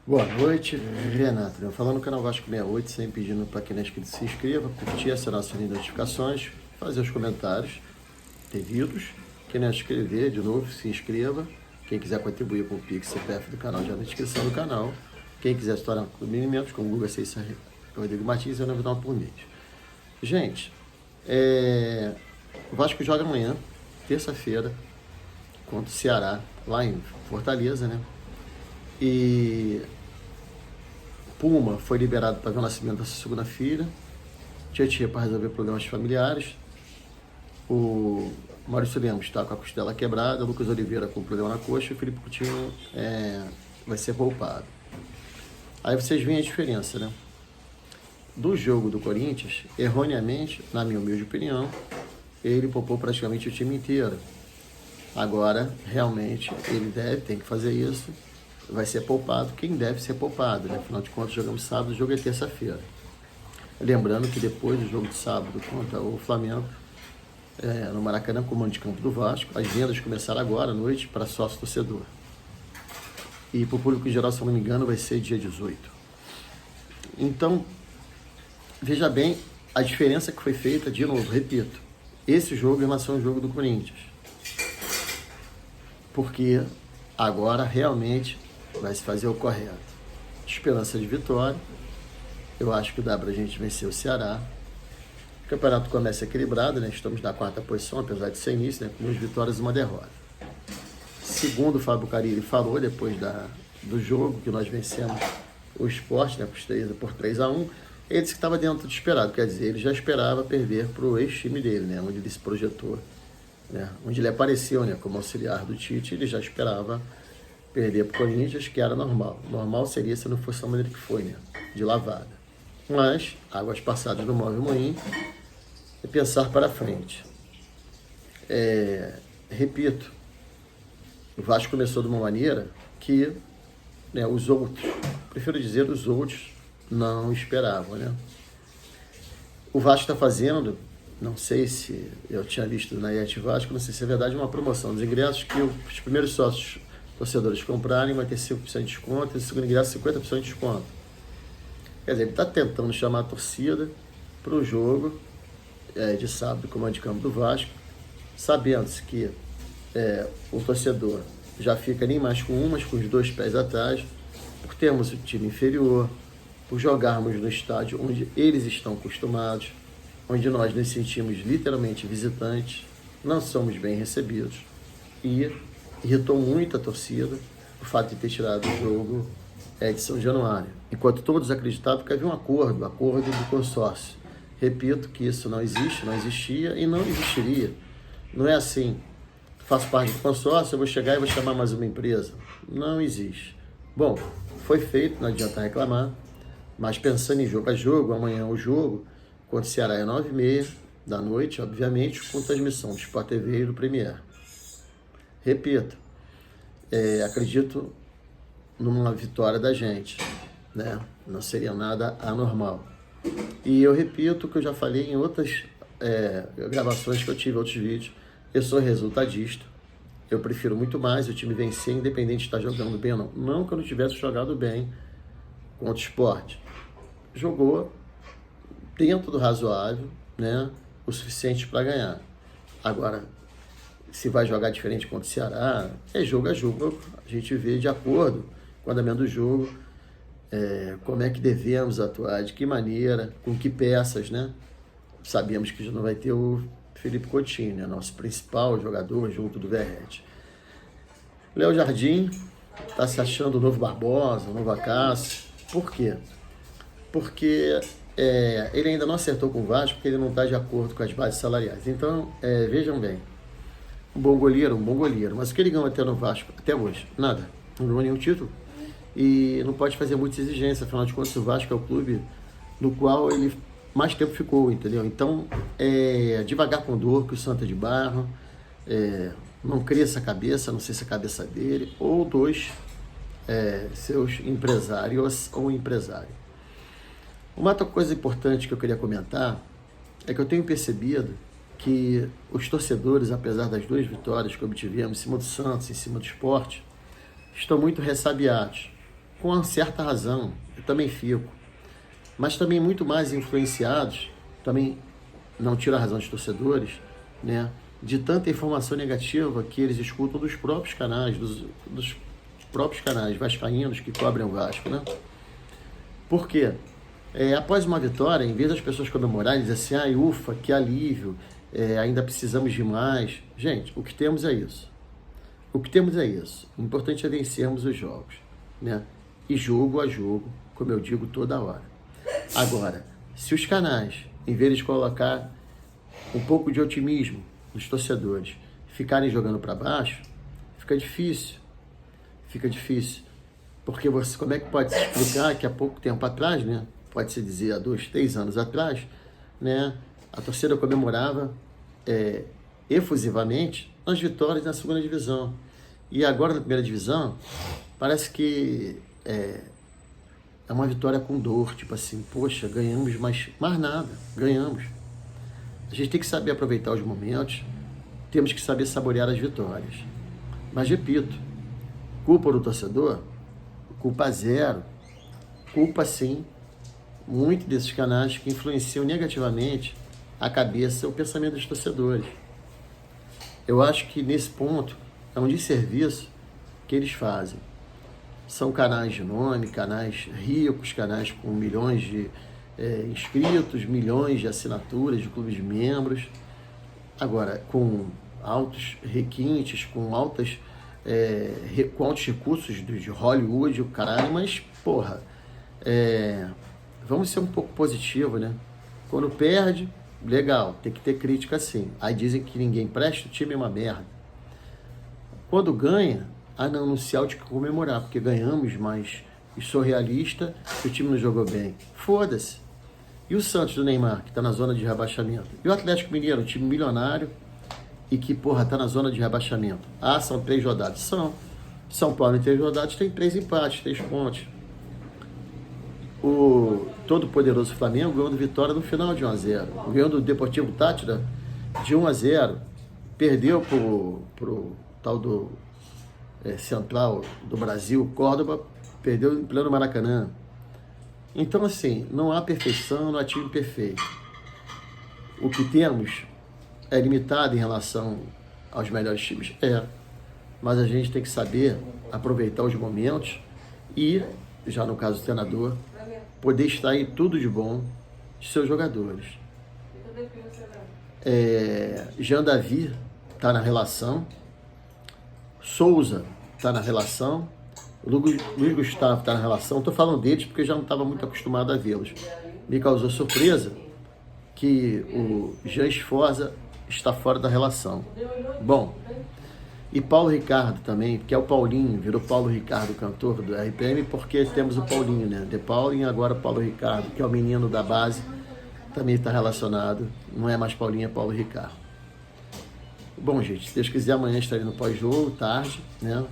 Boa noite, Renato. Eu falando no canal Vasco 68, sempre pedindo para quem não é inscrito se inscreva, curtir, acionar o sininho de notificações, fazer os comentários devidos. Quem não é inscrever, de novo, se inscreva. Quem quiser contribuir com o Pix, CPF do canal, já na descrição do canal. Quem quiser se tornar clube de membros, como o Guga Seissa, Rodrigo Martins, é R$9 por mês. Gente, o Vasco joga amanhã, terça-feira, contra o Ceará, lá em Fortaleza, né? E Puma foi liberado para ver o nascimento da sua segunda filha. Tietchan para resolver problemas familiares. O Maurício Lemos está com a costela quebrada. Lucas Oliveira com problema na coxa. E o Felipe Coutinho vai ser poupado. Aí vocês veem a diferença, né? Do jogo do Corinthians, erroneamente, na minha humilde opinião, ele poupou praticamente o time inteiro. Agora, realmente, ele tem que fazer isso. Vai ser poupado quem deve ser poupado, né? Afinal de contas, jogamos sábado, o jogo é terça-feira. Lembrando que depois do jogo de sábado contra o Flamengo, no Maracanã, comando de campo do Vasco, as vendas começaram agora à noite para sócio-torcedor. E para o público em geral, se eu não me engano, vai ser dia 18. Então, veja bem a diferença que foi feita, de novo, repito, esse jogo em relação ao jogo do Corinthians. Porque agora realmente vai se fazer o correto. Esperança de vitória. Eu acho que dá pra gente vencer o Ceará. O campeonato começa equilibrado, né? Estamos na quarta posição, apesar de ser início, né? Com 2 vitórias e 1 derrota. Segundo o Fábio Carille falou, depois do jogo, que nós vencemos o Sport, né? Por 3-1, ele disse que estava dentro do esperado. Quer dizer, ele já esperava perder pro ex-time dele, né? Onde ele se projetou, né? Onde ele apareceu, né? Como auxiliar do Tite, ele já esperava perder para o Corinthians, que era normal. Normal seria se não fosse a maneira que foi, né? De lavada. Mas, águas passadas não movem moinho, é pensar para frente. Repito, o Vasco começou de uma maneira que, né, os outros, prefiro dizer os outros, não esperavam, né? O Vasco está fazendo, não sei se eu tinha visto na IET Vasco, não sei se é verdade, uma promoção dos ingressos que os primeiros sócios torcedores comprarem, vai ter 5% de desconto, e o segundo ingresso 50% de desconto. Quer dizer, ele está tentando chamar a torcida para o jogo de sábado, comando de campo do Vasco, sabendo-se que o torcedor já fica nem mais com um, mas com os 2 pés atrás, por termos o time inferior, por jogarmos no estádio onde eles estão acostumados, onde nós nos sentimos literalmente visitantes, não somos bem recebidos. E irritou muito a torcida o fato de ter tirado o jogo de São Januário. Enquanto todos acreditavam que havia um acordo do consórcio. Repito que isso não existe, não existia e não existiria. Não é assim, faço parte do consórcio, eu vou chegar e vou chamar mais uma empresa. Não existe. Bom, foi feito, não adianta reclamar, mas pensando em jogo a jogo, amanhã o jogo contra o Ceará é 9h30 da noite, obviamente, com transmissão do Sport TV e do Premier. Repito, acredito numa vitória da gente, né? Não seria nada anormal. E eu repito o que eu já falei em outras gravações que eu tive, outros vídeos. Eu sou resultadista. Eu prefiro muito mais o time vencer, independente de estar jogando bem ou não. Não que eu não tivesse jogado bem contra o Sport. Jogou dentro do razoável, né? O suficiente para ganhar. Agora, se vai jogar diferente contra o Ceará, é jogo a jogo. A gente vê de acordo com o andamento do jogo, como é que devemos atuar, de que maneira, com que peças, né? Sabemos que já não vai ter o Felipe Coutinho, né? Nosso principal jogador junto do Verratti. Léo Jardim está se achando o novo Barbosa, o novo Acácio. Por quê? Porque ele ainda não acertou com o Vasco, porque ele não está de acordo com as bases salariais. Então, vejam bem, um bom goleiro, mas o que ele ganhou até no Vasco, até hoje? Nada, não ganhou nenhum título e não pode fazer muita exigência, afinal de contas o Vasco é o clube no qual ele mais tempo ficou, entendeu? Então, devagar com dor, que o Santa de Barro, não cria essa cabeça, não sei se é a cabeça dele, ou dos seus empresários ou empresário. Uma outra coisa importante que eu queria comentar é que eu tenho percebido que os torcedores, apesar das 2 vitórias que obtivemos em cima do Santos, em cima do Sport, estão muito ressabiados com uma certa razão, eu também fico, mas também muito mais influenciados, também não tiro a razão dos torcedores, né, de tanta informação negativa que eles escutam dos próprios canais, dos próprios canais vascaínos que cobrem o Vasco, né? Por quê? Após uma vitória, em vez das pessoas comemorarem, dizer assim, ai, ufa, que alívio, ainda precisamos de mais. Gente, o que temos é isso. O que temos é isso. O importante é vencermos os jogos, né? E jogo a jogo, como eu digo toda hora. Agora, se os canais, em vez de colocar um pouco de otimismo nos torcedores, ficarem jogando para baixo, fica difícil. Fica difícil. Porque você, como é que pode se explicar que há pouco tempo atrás, né? Pode-se dizer há 2, 3 anos atrás, né? A torcida comemorava efusivamente as vitórias na segunda divisão. E agora na primeira divisão, parece que é uma vitória com dor, tipo assim, poxa, ganhamos, mas mais nada, ganhamos. A gente tem que saber aproveitar os momentos, temos que saber saborear as vitórias. Mas repito, culpa do torcedor? Culpa zero. Culpa sim, muito desses canais que influenciam negativamente a cabeça e o pensamento dos torcedores. Eu acho que nesse ponto é um desserviço que eles fazem. São canais de nome, canais ricos, canais com milhões de inscritos, milhões de assinaturas de clubes de membros. Agora, com altos requintes, com altos recursos de Hollywood, o caralho, mas, porra, vamos ser um pouco positivo, né? Quando perde, legal, tem que ter crítica sim. Aí dizem que ninguém presta, o time é uma merda. Quando ganha, não anunciar de que comemorar, porque ganhamos, mas sou realista, que o time não jogou bem. Foda-se. E o Santos do Neymar, que tá na zona de rebaixamento? E o Atlético Mineiro, um time milionário e que, porra, tá na zona de rebaixamento? São 3 rodadas. São Paulo em 3 rodadas tem 3 empates, 3 pontos. O todo-poderoso Flamengo ganhou do Vitória no final de 1-0. Ganhou do Deportivo Táchira de 1-0. Perdeu pro tal do Central do Brasil, Córdoba, perdeu em pleno Maracanã. Então, assim, não há perfeição, não há time perfeito. O que temos é limitado em relação aos melhores times? Mas a gente tem que saber aproveitar os momentos e, já no caso do treinador, poder extrair tudo de bom de seus jogadores. Jean Davi está na relação, Souza está na relação, Luiz Gustavo está na relação. Estou falando deles porque eu já não estava muito acostumado a vê-los. Me causou surpresa que o Jean Sforza está fora da relação. Bom, e Paulo Ricardo também, que é o Paulinho, virou Paulo Ricardo, cantor do RPM, porque temos o Paulinho, né? The Paulinho e agora Paulo Ricardo, que é o menino da base, também está relacionado. Não é mais Paulinho, é Paulo Ricardo. Bom, gente, se Deus quiser, amanhã estarei no pós-jogo, tarde, né?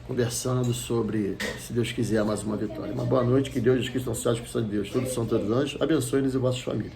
Conversando sobre, se Deus quiser, mais uma vitória. Uma boa noite, que Deus, que estão céus, que são de Deus, todos são todos anjos, abençoe-nos e vossas famílias.